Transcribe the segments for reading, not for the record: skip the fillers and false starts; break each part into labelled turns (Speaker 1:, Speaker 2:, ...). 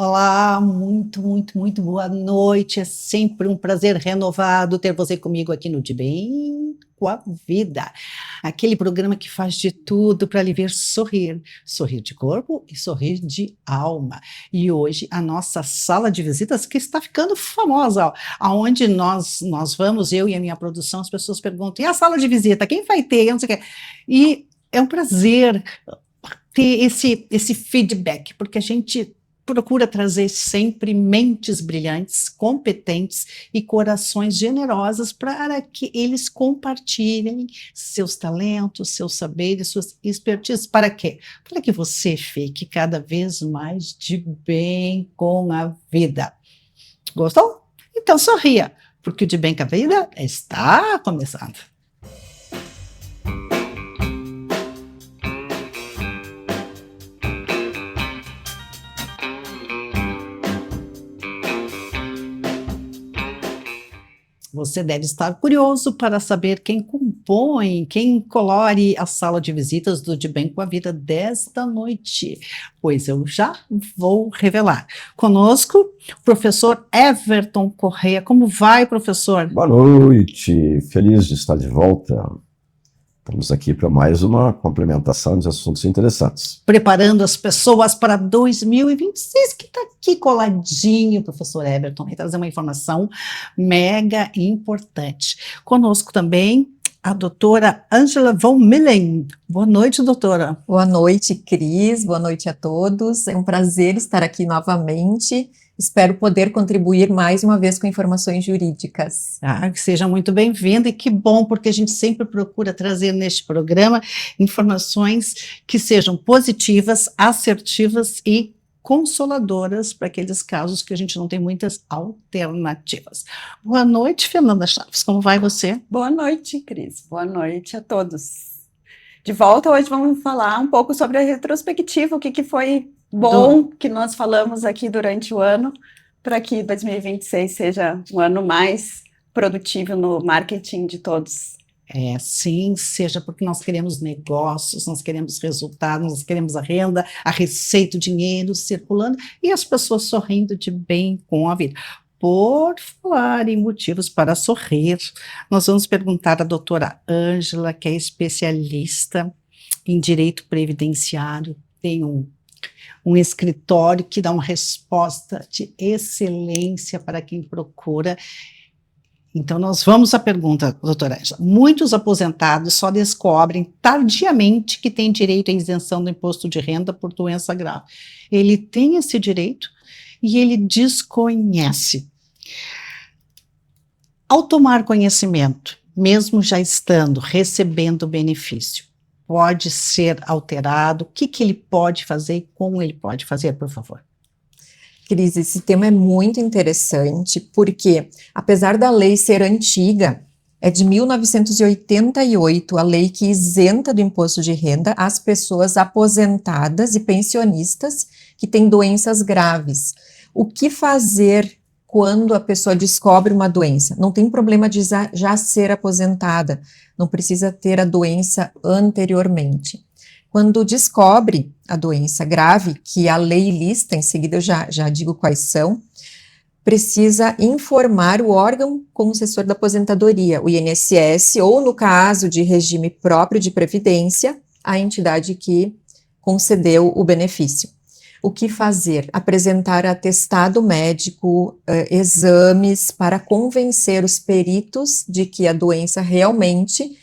Speaker 1: Olá, muito boa noite. É sempre um prazer renovado ter você comigo aqui no De Bem com a Vida. Aquele programa que faz de tudo para lhe ver sorrir. Sorrir de corpo e sorrir de alma. E hoje a nossa sala de visitas que está ficando famosa, ó, aonde nós vamos, eu e a minha produção, as pessoas perguntam, e a sala de visita, quem vai ter? Eu não sei o quê. E é um prazer ter esse feedback, porque a gente procura trazer sempre mentes brilhantes, competentes e corações generosos para que eles compartilhem seus talentos, seus saberes, suas expertises. Para quê? Para que você fique cada vez mais de bem com a vida. Gostou? Então sorria, porque o De Bem com a Vida está começando. Você deve estar curioso para saber quem compõe, quem colore a sala de visitas do De Bem com a Vida desta noite, pois eu já vou revelar. Conosco, o professor Everton Correia. Como vai, professor?
Speaker 2: Boa noite, feliz de estar de volta. Estamos aqui para mais uma complementação de assuntos interessantes.
Speaker 1: Preparando as pessoas para 2026, que está aqui coladinho, professor Everton, vai trazer uma informação mega importante. Conosco também a doutora Angela von Millen. Boa noite, doutora.
Speaker 3: Boa noite, Cris. Boa noite a todos. É um prazer estar aqui novamente. Espero poder contribuir mais uma vez com informações jurídicas.
Speaker 1: Que seja muito bem-vinda e que bom, porque a gente sempre procura trazer neste programa informações que sejam positivas, assertivas e consoladoras para aqueles casos que a gente não tem muitas alternativas. Boa noite, Fernanda Chaves, como vai você?
Speaker 4: Boa noite, Cris. Boa noite a todos. De volta, hoje vamos falar um pouco sobre a retrospectiva, o que foi bom que nós falamos aqui durante o ano, para que 2026 seja um ano mais produtivo no marketing de todos.
Speaker 1: Sim, seja porque nós queremos negócios, nós queremos resultados, nós queremos a renda, a receita, o dinheiro circulando e as pessoas sorrindo de bem com a vida. Por falar em motivos para sorrir, nós vamos perguntar à doutora Ângela, que é especialista em direito previdenciário, tem um escritório que dá uma resposta de excelência para quem procura. Então, nós vamos à pergunta, doutora Ângela. Muitos aposentados só descobrem tardiamente que têm direito à isenção do imposto de renda por doença grave. Ele tem esse direito e ele desconhece. Ao tomar conhecimento, mesmo já estando recebendo o benefício, pode ser alterado? O que ele pode fazer e como ele pode fazer, por favor?
Speaker 3: Cris, esse tema é muito interessante porque, apesar da lei ser antiga, é de 1988, a lei que isenta do imposto de renda as pessoas aposentadas e pensionistas que têm doenças graves. O que fazer quando a pessoa descobre uma doença? Não tem problema de já ser aposentada, não precisa ter a doença anteriormente. Quando descobre a doença grave, que a lei lista, em seguida eu já digo quais são, precisa informar o órgão concessor da aposentadoria, o INSS, ou no caso de regime próprio de previdência, a entidade que concedeu o benefício. O que fazer? Apresentar atestado médico, exames para convencer os peritos de que a doença realmente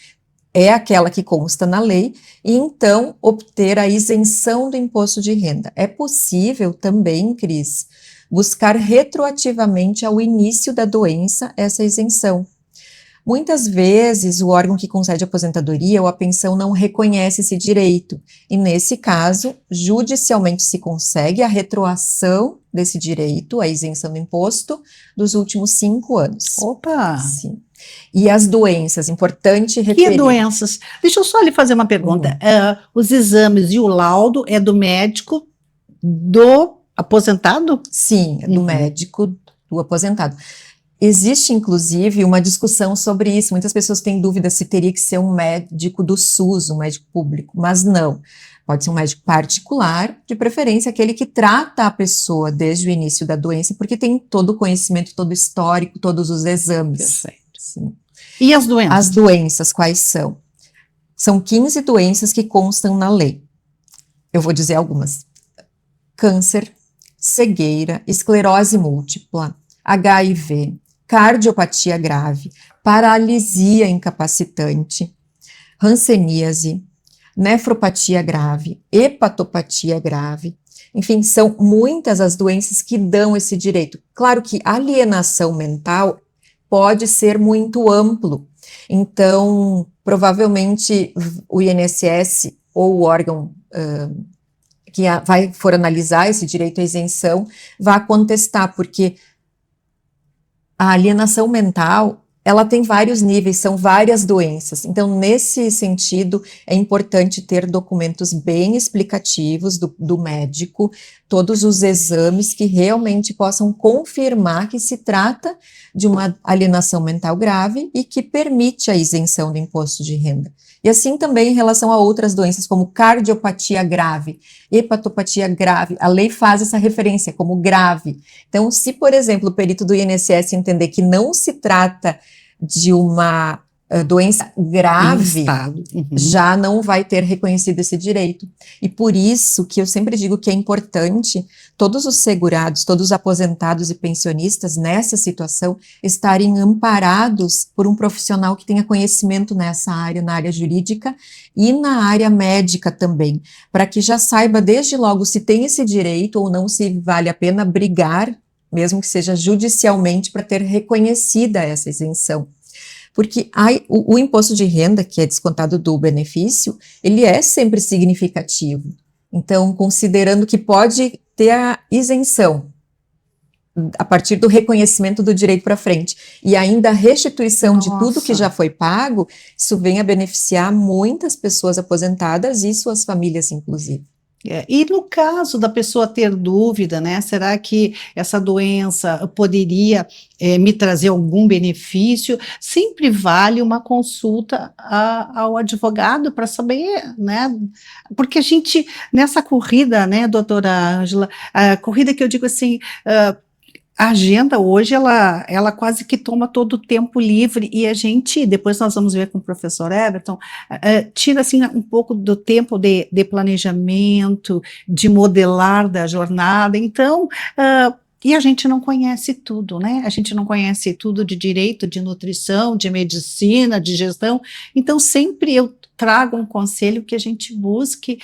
Speaker 3: é aquela que consta na lei, e então obter a isenção do imposto de renda. É possível também, Cris, buscar retroativamente ao início da doença essa isenção. Muitas vezes o órgão que concede a aposentadoria ou a pensão não reconhece esse direito, e nesse caso, judicialmente se consegue a retroação desse direito, a isenção do imposto, dos últimos 5 anos.
Speaker 1: Opa!
Speaker 3: Sim. E as doenças, importante referir.
Speaker 1: Que doenças? Deixa eu só lhe fazer uma pergunta. Os exames e o laudo é do médico do aposentado?
Speaker 3: Sim, do médico do aposentado. Existe, inclusive, uma discussão sobre isso. Muitas pessoas têm dúvida se teria que ser um médico do SUS, um médico público, mas não. Pode ser um médico particular, de preferência aquele que trata a pessoa desde o início da doença, porque tem todo o conhecimento, todo o histórico, todos os exames.
Speaker 1: Perfeito.
Speaker 3: Sim.
Speaker 1: E as doenças?
Speaker 3: As doenças, quais são? São 15 doenças que constam na lei. Eu vou dizer algumas. Câncer, cegueira, esclerose múltipla, HIV, cardiopatia grave, paralisia incapacitante, hanseníase, nefropatia grave, hepatopatia grave. Enfim, são muitas as doenças que dão esse direito. Claro que alienação mental pode ser muito amplo. Então, provavelmente o INSS ou o órgão que for analisar esse direito à isenção vai contestar, porque a alienação mental, ela tem vários níveis, são várias doenças. Então, nesse sentido, é importante ter documentos bem explicativos do médico, todos os exames que realmente possam confirmar que se trata de uma alienação mental grave e que permite a isenção do imposto de renda. E assim também em relação a outras doenças, como cardiopatia grave, hepatopatia grave, a lei faz essa referência como grave. Então, se, por exemplo, o perito do INSS entender que não se trata de uma doença grave, já não vai ter reconhecido esse direito. E por isso que eu sempre digo que é importante todos os segurados, todos os aposentados e pensionistas nessa situação estarem amparados por um profissional que tenha conhecimento nessa área, na área jurídica e na área médica também, para que já saiba desde logo se tem esse direito ou não, se vale a pena brigar, mesmo que seja judicialmente, para ter reconhecida essa isenção. Porque o imposto de renda, que é descontado do benefício, ele é sempre significativo. Então, considerando que pode ter a isenção a partir do reconhecimento do direito para frente e ainda a restituição de tudo que já foi pago, isso vem a beneficiar muitas pessoas aposentadas e suas famílias, inclusive.
Speaker 1: E no caso da pessoa ter dúvida, né, será que essa doença poderia me trazer algum benefício? Sempre vale uma consulta ao advogado para saber, né, porque a gente, nessa corrida, né, doutora Ângela, a corrida que eu digo assim, a agenda hoje, ela quase que toma todo o tempo livre e a gente, depois nós vamos ver com o professor Everton, tira assim um pouco do tempo de planejamento, de modelar da jornada, então, e a gente não conhece tudo, né? A gente não conhece tudo de direito, de nutrição, de medicina, de gestão, então sempre eu trago um conselho que a gente busque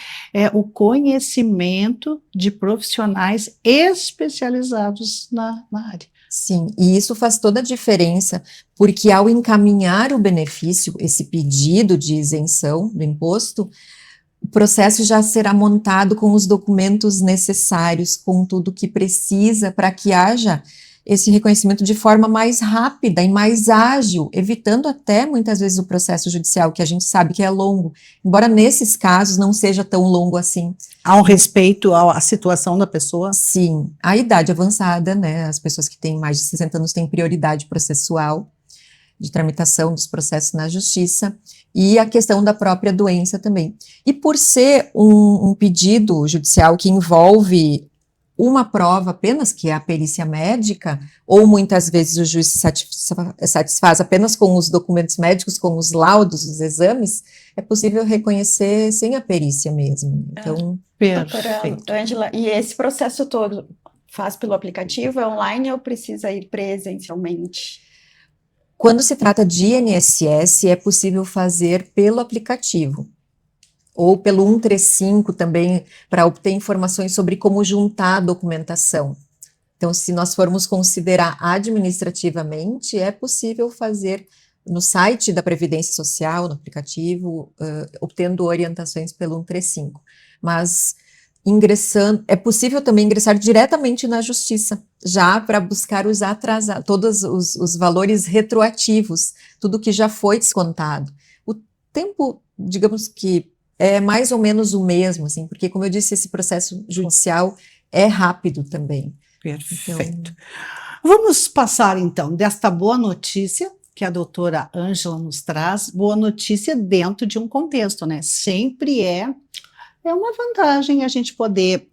Speaker 1: o conhecimento de profissionais especializados na área.
Speaker 3: Sim, e isso faz toda a diferença, porque ao encaminhar o benefício, esse pedido de isenção do imposto, o processo já será montado com os documentos necessários, com tudo que precisa para que haja esse reconhecimento de forma mais rápida e mais ágil, evitando até muitas vezes o processo judicial, que a gente sabe que é longo, embora nesses casos não seja tão longo assim.
Speaker 1: Há um respeito à situação da pessoa?
Speaker 3: Sim, a idade avançada, né, as pessoas que têm mais de 60 anos têm prioridade processual de tramitação dos processos na justiça, e a questão da própria doença também. E por ser um pedido judicial que envolve uma prova apenas, que é a perícia médica, ou muitas vezes o juiz se satisfaz apenas com os documentos médicos, com os laudos, os exames, é possível reconhecer sem a perícia mesmo. Então,
Speaker 1: perfeito.
Speaker 4: Doutora Ângela, e esse processo todo faz pelo aplicativo, é online ou precisa ir presencialmente?
Speaker 3: Quando se trata de INSS, é possível fazer pelo aplicativo. Ou pelo 135 também, para obter informações sobre como juntar a documentação. Então, se nós formos considerar administrativamente, é possível fazer no site da Previdência Social, no aplicativo, obtendo orientações pelo 135. Mas é possível também ingressar diretamente na Justiça, já para buscar os atrasados, todos os valores retroativos, tudo que já foi descontado. O tempo, digamos que é mais ou menos o mesmo, assim, porque, como eu disse, esse processo judicial é rápido também.
Speaker 1: Perfeito. Vamos passar, então, desta boa notícia que a doutora Ângela nos traz, boa notícia dentro de um contexto, né? Sempre é uma vantagem a gente poder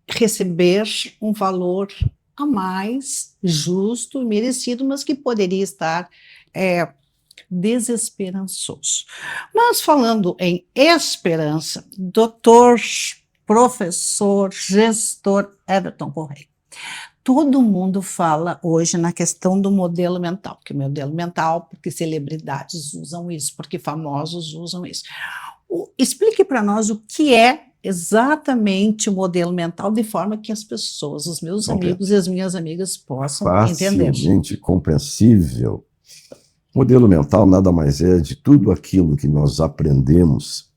Speaker 1: receber um valor a mais, justo, merecido, mas que poderia estar desesperançoso. Mas falando em esperança, doutor, professor, gestor Everton Correia, todo mundo fala hoje na questão do modelo mental, que o modelo mental, porque celebridades usam isso, porque famosos usam isso. Explique para nós o que é exatamente o modelo mental, de forma que as pessoas, os meus amigos e as minhas amigas possam entender.
Speaker 2: Facilmente compreensível. Modelo mental nada mais é de tudo aquilo que nós aprendemos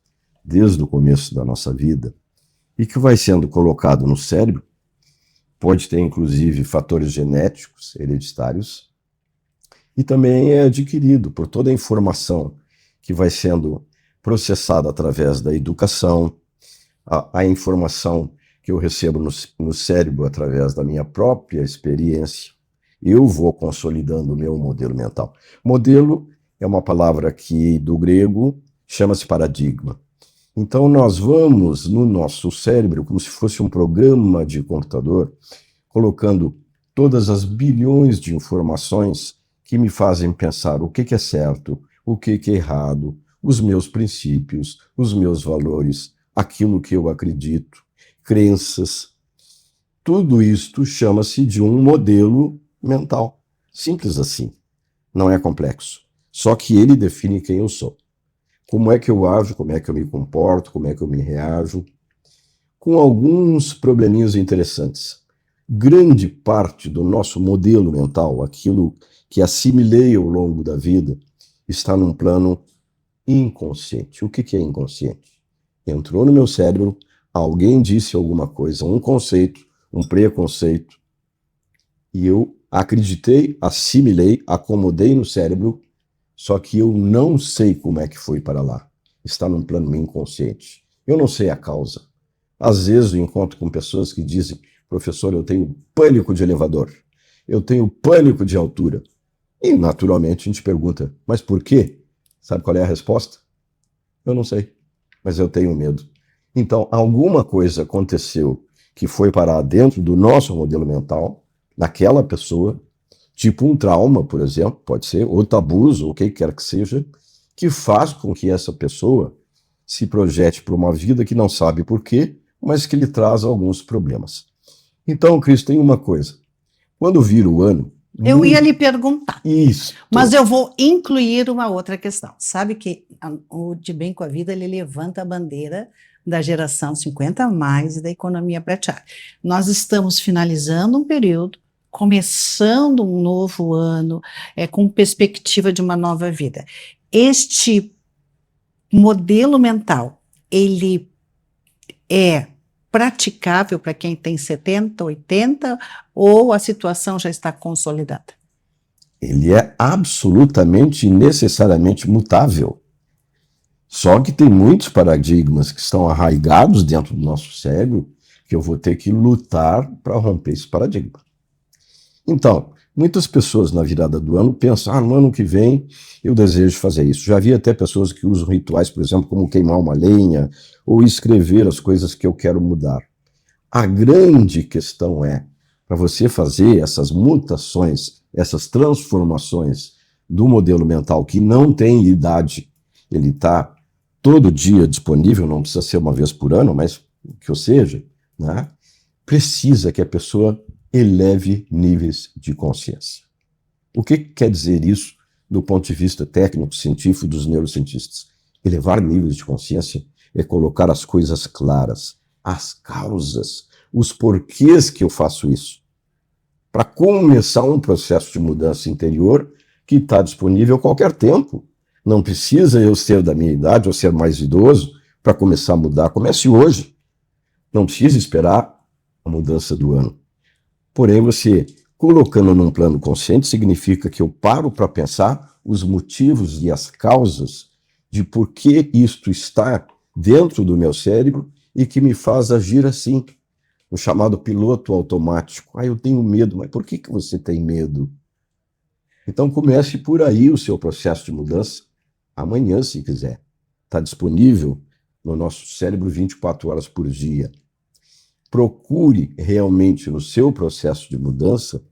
Speaker 2: desde o começo da nossa vida e que vai sendo colocado no cérebro. Pode ter, inclusive, fatores genéticos, hereditários, e também é adquirido por toda a informação que vai sendo processada através da educação, a informação que eu recebo no cérebro através da minha própria experiência. Eu vou consolidando o meu modelo mental. Modelo é uma palavra que, do grego, chama-se paradigma. Então, nós vamos no nosso cérebro, como se fosse um programa de computador, colocando todas as bilhões de informações que me fazem pensar o que é certo, o que é errado, os meus princípios, os meus valores, aquilo que eu acredito, crenças. Tudo isto chama-se de um modelo mental. Simples assim. Não é complexo. Só que ele define quem eu sou. Como é que eu ajo, como é que eu me comporto, como é que eu me reajo, com alguns probleminhas interessantes. Grande parte do nosso modelo mental, aquilo que assimilei ao longo da vida, está num plano inconsciente. O que é inconsciente? Entrou no meu cérebro, alguém disse alguma coisa, um conceito, um preconceito, e eu acreditei, assimilei, acomodei no cérebro, só que eu não sei como é que foi para lá. Está num plano inconsciente. Eu não sei a causa. Às vezes eu encontro com pessoas que dizem: professor, eu tenho pânico de elevador, eu tenho pânico de altura. E naturalmente a gente pergunta: mas por quê? Sabe qual é a resposta? Eu não sei, mas eu tenho medo. Então, alguma coisa aconteceu que foi parar dentro do nosso modelo mental, naquela pessoa, tipo um trauma, por exemplo, pode ser, ou tabus, ou o que quer que seja, que faz com que essa pessoa se projete para uma vida que não sabe por quê, mas que lhe traz alguns problemas. Então, Cris, tem uma coisa. Quando vira o ano...
Speaker 1: Eu ia lhe perguntar.
Speaker 2: Isso.
Speaker 1: Mas eu vou incluir uma outra questão. Sabe que o De Bem com a Vida, ele levanta a bandeira da geração 50 a mais e da economia prateada. Nós estamos finalizando um período, começando um novo ano, com perspectiva de uma nova vida. Este modelo mental, ele é praticável para quem tem 70, 80, ou a situação já está consolidada?
Speaker 2: Ele é absolutamente e necessariamente mutável. Só que tem muitos paradigmas que estão arraigados dentro do nosso cérebro que eu vou ter que lutar para romper esse paradigma. Então, muitas pessoas na virada do ano pensam: no ano que vem eu desejo fazer isso. Já vi até pessoas que usam rituais, por exemplo, como queimar uma lenha ou escrever as coisas que eu quero mudar. A grande questão é, para você fazer essas mutações, essas transformações do modelo mental que não tem idade, ele está todo dia disponível, não precisa ser uma vez por ano, mas que seja, né? Precisa que a pessoa eleve níveis de consciência. O que quer dizer isso do ponto de vista técnico, científico dos neurocientistas? Elevar níveis de consciência é colocar as coisas claras, as causas, os porquês que eu faço isso, para começar um processo de mudança interior que está disponível a qualquer tempo. Não precisa eu ser da minha idade ou ser mais idoso para começar a mudar. Comece hoje. Não precisa esperar a mudança do ano. Porém, você colocando num plano consciente significa que eu paro para pensar os motivos e as causas de por que isto está dentro do meu cérebro e que me faz agir assim. o chamado piloto automático. Eu tenho medo, mas por que você tem medo? Então comece por aí o seu processo de mudança, amanhã, se quiser. Está disponível no nosso cérebro 24 horas por dia. Procure realmente no seu processo de mudança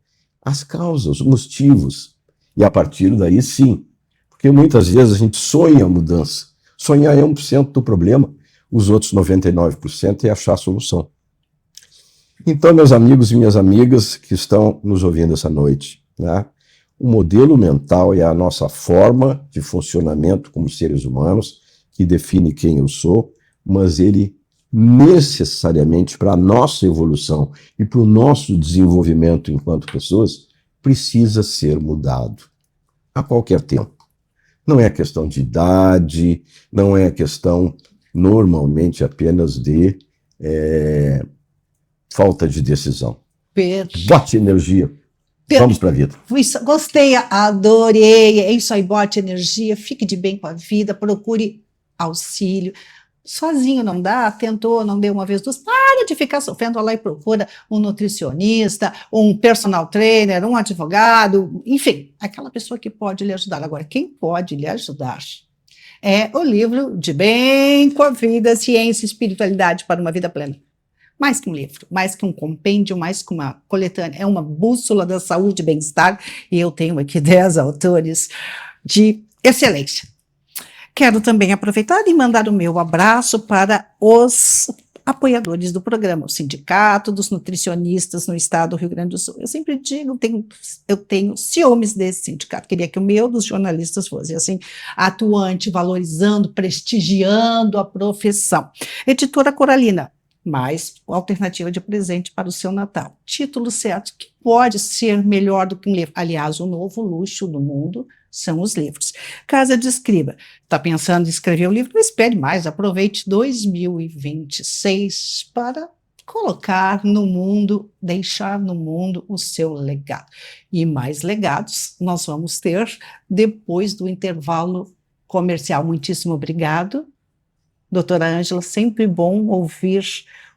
Speaker 2: as causas, os motivos. E a partir daí, sim. Porque muitas vezes a gente sonha a mudança. Sonhar é 1% do problema, os outros 99% é achar a solução. Então, meus amigos e minhas amigas que estão nos ouvindo essa noite, né? O modelo mental é a nossa forma de funcionamento como seres humanos, que define quem eu sou, mas ele necessariamente para a nossa evolução e para o nosso desenvolvimento enquanto pessoas, precisa ser mudado a qualquer tempo. Não é questão de idade, não é questão normalmente apenas de falta de decisão. Bote energia. Vamos para a vida.
Speaker 1: Gostei, adorei. É isso aí, bote energia, fique de bem com a vida, procure auxílio. Sozinho não dá, tentou, não deu uma vez, duas, para de ficar sofrendo lá e procura um nutricionista, um personal trainer, um advogado, enfim, aquela pessoa que pode lhe ajudar. Agora, quem pode lhe ajudar é o livro De Bem com a Vida, Ciência e Espiritualidade para uma Vida Plena. Mais que um livro, mais que um compêndio, mais que uma coletânea, é uma bússola da saúde e bem-estar, e eu tenho aqui 10 autores de excelência. Quero também aproveitar e mandar o meu abraço para os apoiadores do programa, o Sindicato dos Nutricionistas no Estado do Rio Grande do Sul. Eu sempre digo, eu tenho ciúmes desse sindicato, queria que o meu dos jornalistas fosse assim, atuante, valorizando, prestigiando a profissão. Editora Coralina, mais alternativa de presente para o seu Natal. Título certo, que pode ser melhor do que um livro. Aliás, o novo luxo do mundo são os livros. Casa de Escriba. Está pensando em escrever um livro? Não espere mais, aproveite 2026 para colocar no mundo, deixar no mundo o seu legado. E mais legados nós vamos ter depois do intervalo comercial. Muitíssimo obrigado. Doutora Ângela, sempre bom ouvir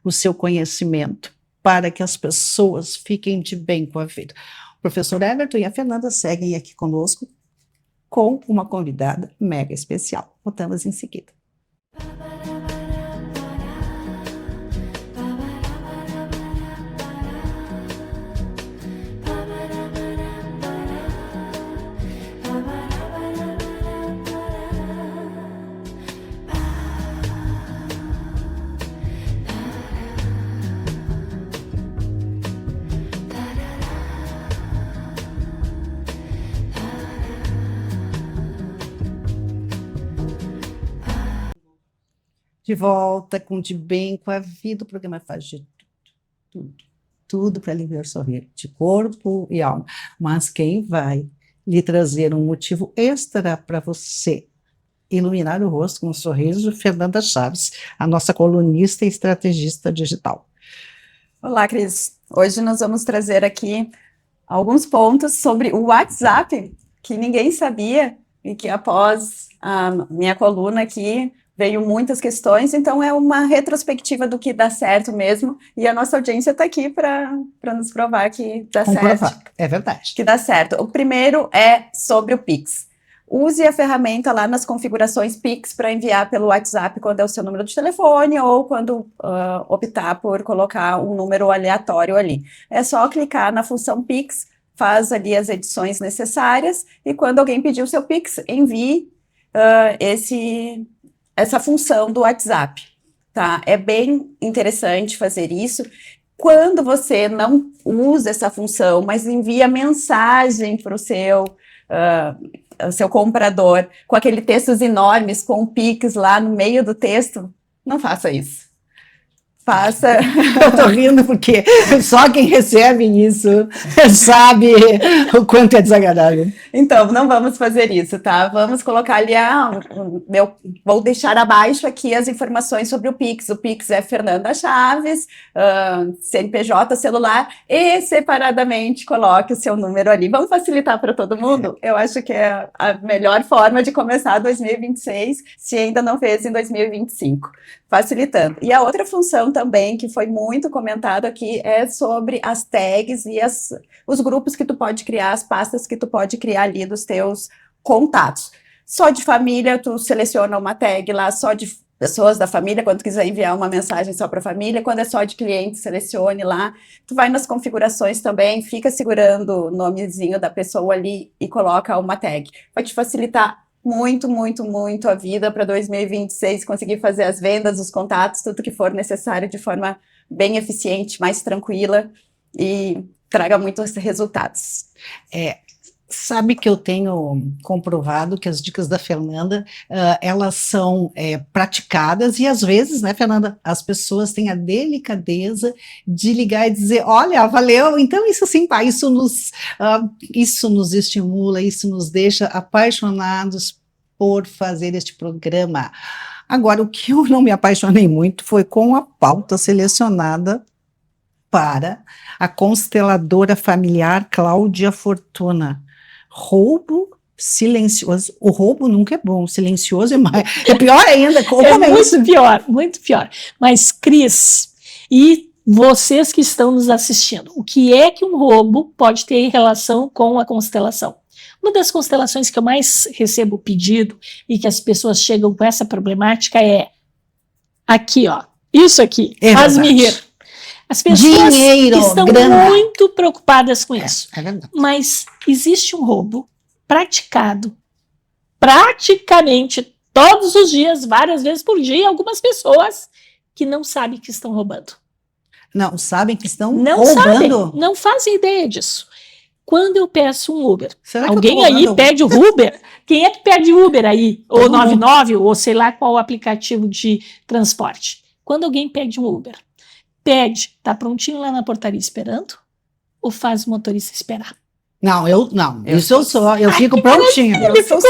Speaker 1: o seu conhecimento para que as pessoas fiquem de bem com a vida. O professor Everton e a Fernanda seguem aqui conosco com uma convidada mega especial. Voltamos em seguida. De volta com De Bem com a Vida, o programa faz de tudo para lhe ver sorrir, de corpo e alma. Mas quem vai lhe trazer um motivo extra para você iluminar o rosto com um sorriso, Fernanda Chaves, a nossa colunista e estrategista digital.
Speaker 4: Olá, Cris. Hoje nós vamos trazer aqui alguns pontos sobre o WhatsApp, que ninguém sabia e que após a minha coluna aqui veio muitas questões, então é uma retrospectiva do que dá certo mesmo, e a nossa audiência está aqui para nos provar que dá certo.
Speaker 1: É verdade.
Speaker 4: Que dá certo. O primeiro é sobre o Pix. Use a ferramenta lá nas configurações Pix para enviar pelo WhatsApp quando é o seu número de telefone ou quando optar por colocar um número aleatório ali. É só clicar na função Pix, faz ali as edições necessárias e quando alguém pedir o seu Pix, envie essa função do WhatsApp, tá? É bem interessante fazer isso. Quando você não usa essa função, mas envia mensagem para o seu comprador, com aqueles textos enormes, com o Pix lá no meio do texto, não faça isso. Faça.
Speaker 1: Eu tô rindo porque só quem recebe isso sabe o quanto é desagradável.
Speaker 4: Então, não vamos fazer isso, tá? Vamos colocar ali, vou deixar abaixo aqui as informações sobre o Pix. O Pix é Fernanda Chaves, CNPJ, celular, e separadamente coloque o seu número ali. Vamos facilitar para todo mundo? Eu acho que é a melhor forma de começar 2026, se ainda não fez em 2025. Facilitando. E a outra função também também, que foi muito comentado aqui, é sobre as tags e os grupos que tu pode criar, as pastas que tu pode criar ali dos teus contatos. Só de família, tu seleciona uma tag lá, só de pessoas da família, quando tu quiser enviar uma mensagem só para a família, quando é só de cliente, selecione lá. Tu vai nas configurações também, fica segurando o nomezinho da pessoa ali e coloca uma tag. Vai te facilitar muito, muito, muito a vida para 2026, conseguir fazer as vendas, os contatos, tudo que for necessário de forma bem eficiente, mais tranquila e traga muitos resultados.
Speaker 1: Sabe que eu tenho comprovado que as dicas da Fernanda, elas são praticadas e às vezes, né, Fernanda, as pessoas têm a delicadeza de ligar e dizer, olha, valeu, então isso sim, pá, isso nos estimula, isso nos deixa apaixonados por fazer este programa. Agora, o que eu não me apaixonei muito foi com a pauta selecionada para a consteladora familiar Cláudia Fortuna. Roubo silencioso. O roubo nunca é bom, silencioso é pior ainda.
Speaker 5: Muito pior. Mas, Cris, e vocês que estão nos assistindo, o que é que um roubo pode ter em relação com a constelação? Uma das constelações que eu mais recebo pedido e que as pessoas chegam com essa problemática é aqui, ó, isso aqui, faz-me rir. As pessoas estão muito preocupadas com isso.
Speaker 1: É verdade.
Speaker 5: Mas existe um roubo praticado praticamente todos os dias, várias vezes por dia, algumas pessoas que não sabem que estão roubando.
Speaker 1: Não sabem que estão
Speaker 5: não
Speaker 1: roubando?
Speaker 5: Sabem, não fazem ideia disso. Quando eu peço um Uber,
Speaker 1: será
Speaker 5: alguém aí pede o Uber? Quem é que pede Uber aí? Ou 99, ou sei lá qual aplicativo de transporte. Quando alguém pede um Uber, tá prontinho lá na portaria esperando? Ou faz o motorista esperar?
Speaker 1: Não, eu fico prontinha.
Speaker 5: Eu fico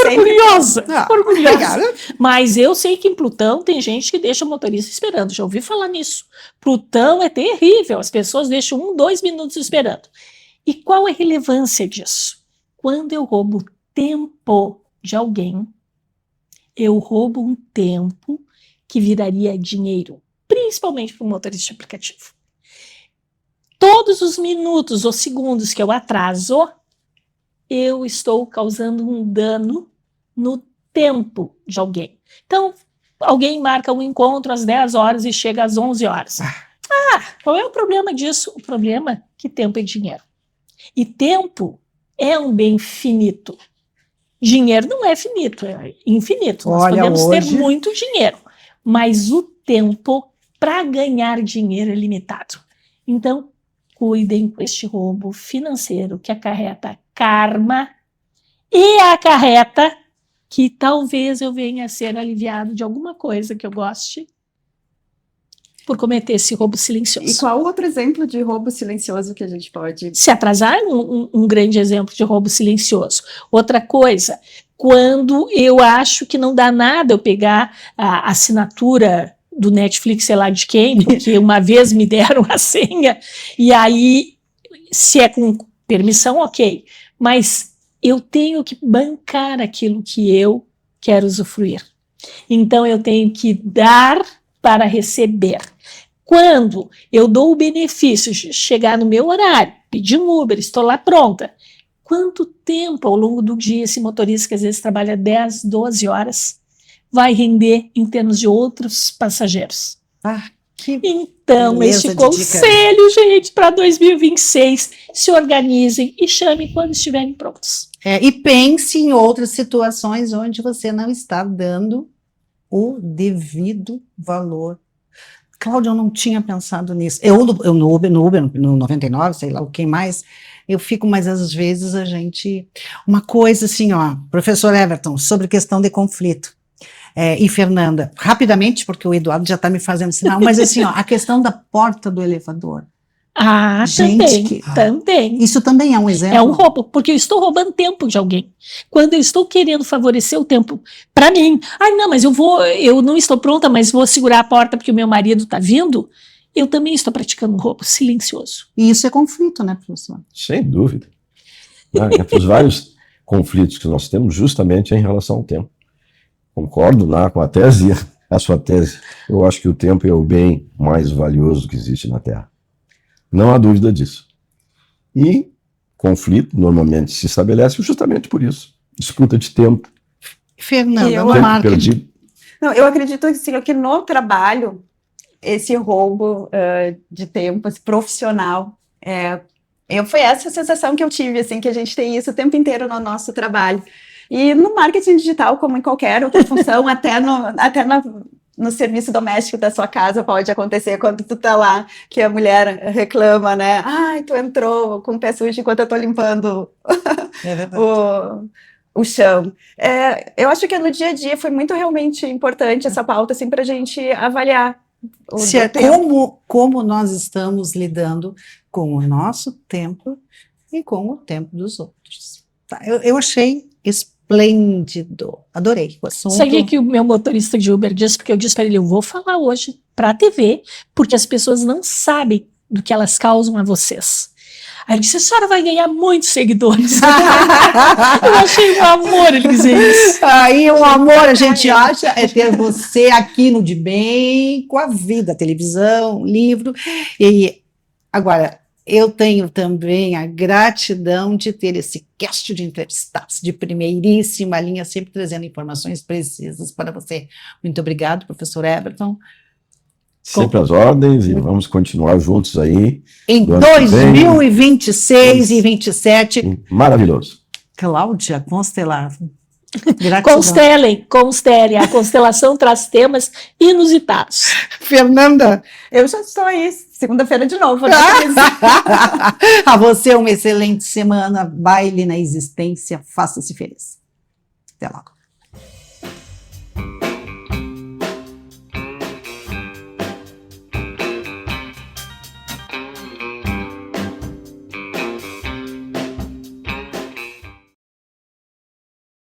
Speaker 5: orgulhosa. Mas eu sei que em Plutão tem gente que deixa o motorista esperando. Já ouvi falar nisso. Plutão é terrível. As pessoas deixam 2 minutos esperando. E qual é a relevância disso? Quando eu roubo tempo de alguém, eu roubo um tempo que viraria dinheiro, principalmente para o motorista de aplicativo. Todos os minutos ou segundos que eu atraso, eu estou causando um dano no tempo de alguém. Então, alguém marca um encontro às 10 horas e chega às 11 horas. Qual é o problema disso? O problema é que tempo é dinheiro. E tempo é um bem finito. Dinheiro não é finito, é infinito. Nós podemos ter muito dinheiro, mas o tempo para ganhar dinheiro é limitado. Então, cuidem com este roubo financeiro que acarreta karma e acarreta que talvez eu venha a ser aliviado de alguma coisa que eu goste por cometer esse roubo silencioso.
Speaker 4: E qual outro exemplo de roubo silencioso que a gente pode...
Speaker 5: Se atrasar é um grande exemplo de roubo silencioso. Outra coisa, quando eu acho que não dá nada eu pegar a assinatura do Netflix, sei lá de quem, porque uma vez me deram a senha, e aí, se é com permissão, ok, mas eu tenho que bancar aquilo que eu quero usufruir. Então, eu tenho que dar para receber. Quando eu dou o benefício de chegar no meu horário, pedir um Uber, estou lá pronta, quanto tempo ao longo do dia esse motorista, que às vezes trabalha 10, 12 horas, vai render em termos de outros passageiros? Então, este conselho, gente, para 2026, se organizem e chamem quando estiverem prontos.
Speaker 1: E pense em outras situações onde você não está dando o devido valor. Cláudia, eu não tinha pensado nisso. Eu no Uber, no 99, sei lá, quem mais, eu fico, mas às vezes a gente... Uma coisa assim, ó, professor Everton, sobre questão de conflito. E Fernanda, rapidamente, porque o Eduardo já está me fazendo sinal, mas assim, ó, a questão da porta do elevador.
Speaker 5: Também.
Speaker 1: Isso também é um exemplo.
Speaker 5: É um roubo, porque eu estou roubando tempo de alguém. Quando eu estou querendo favorecer o tempo para mim, não, mas eu não estou pronta, mas vou segurar a porta porque o meu marido está vindo, eu também estou praticando um roubo silencioso.
Speaker 1: E isso é conflito, né, professor?
Speaker 2: Sem dúvida. Entre os vários conflitos que nós temos, justamente é em relação ao tempo. Concordo lá com a tese a sua tese. Eu acho que o tempo é o bem mais valioso que existe na Terra. Não há dúvida disso. E conflito normalmente se estabelece justamente por isso. Disputa de tempo.
Speaker 1: Fernanda,
Speaker 4: Eu-
Speaker 1: uma
Speaker 2: Tempo
Speaker 1: marca.
Speaker 2: perdido.
Speaker 4: Não, eu acredito assim, que no trabalho, esse roubo de tempo, esse profissional, foi essa a sensação que eu tive, assim, que a gente tem isso o tempo inteiro no nosso trabalho. E no marketing digital, como em qualquer outra função, no serviço doméstico da sua casa pode acontecer quando tu tá lá, que a mulher reclama, né? Ai, tu entrou com o pé sujo enquanto eu tô limpando
Speaker 1: É verdade.
Speaker 4: o chão. Eu acho que no dia a dia foi muito realmente importante essa pauta, assim, pra gente avaliar o tempo.
Speaker 1: Como nós estamos lidando com o nosso tempo e com o tempo dos outros. Tá, eu achei esplêndido, adorei o assunto.
Speaker 5: Sabe o que o meu motorista de Uber disse? Porque eu disse para ele, eu vou falar hoje para a TV, porque as pessoas não sabem do que elas causam a vocês. Aí ele disse, a senhora vai ganhar muitos seguidores. Eu achei um amor ele dizer isso.
Speaker 1: Aí o amor, a gente acha, é ter você aqui no De Bem, com a vida, televisão, livro. E agora, eu tenho também a gratidão de ter esse cast de entrevistados de primeiríssima linha, sempre trazendo informações precisas para você. Muito obrigado, professor Everton.
Speaker 2: Sempre às ordens e vamos continuar juntos aí.
Speaker 1: Em
Speaker 2: do ano que vem.
Speaker 1: 2026 e 2027,
Speaker 2: Maravilhoso.
Speaker 1: Cláudia Constelar. Gratidão.
Speaker 5: Constelem. A constelação traz temas inusitados.
Speaker 1: Fernanda,
Speaker 4: Eu já estou aí, segunda-feira de novo, né?
Speaker 1: a você uma excelente semana. Baile na existência. Faça-se feliz. Até logo.